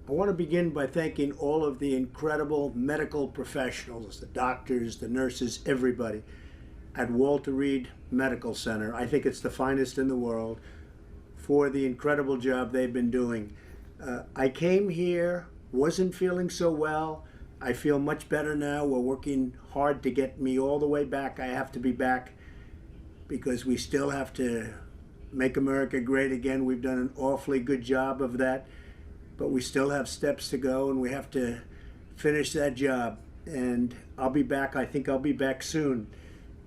I want to begin by thanking all of the incredible medical professionals, the doctors, the nurses, everybody at Walter Reed Medical Center. I think it's the finest in the world for the incredible job they've been doing. I came here, wasn't feeling so well. I feel much better now. We're working hard to get me all the way back. I have to be back because we still have to make America great again. We've done an awfully good job of that, but we still have steps to go and we have to finish that job. And I'll be back. I think I'll be back soon.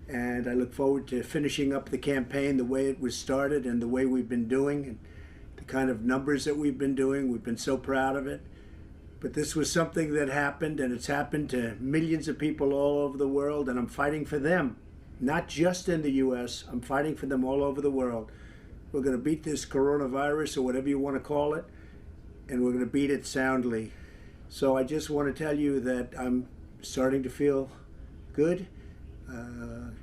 And I look forward to finishing up the campaign the way it was started and the way we've been doing and the kind of numbers that we've been doing. We've been so proud of it. But this was something that happened, and it's happened to millions of people all over the world, and I'm fighting for them, not just in the U.S. I'm fighting for them all over the world. We're going to beat this coronavirus, or whatever you want to call it, and we're going to beat it soundly. So I just want to tell you that I'm starting to feel good.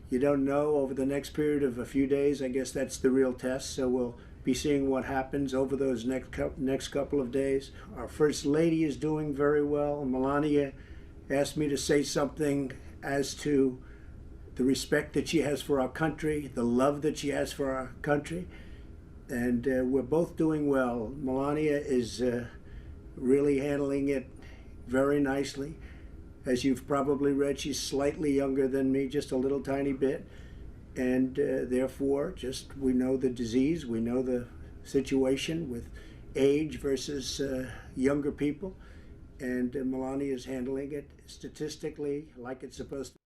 You don't know over the next period of a few days. I guess that's the real test. So we'll be seeing what happens over those next couple of days. Our First Lady is doing very well. Melania asked me to say something as to the respect that she has for our country, the love that she has for our country. And we're both doing well. Melania is really handling it very nicely. As you've probably read, she's slightly younger than me, just a little tiny bit. And therefore, we know the disease, we know the situation with age versus younger people. And Melania is handling it statistically like it's supposed to.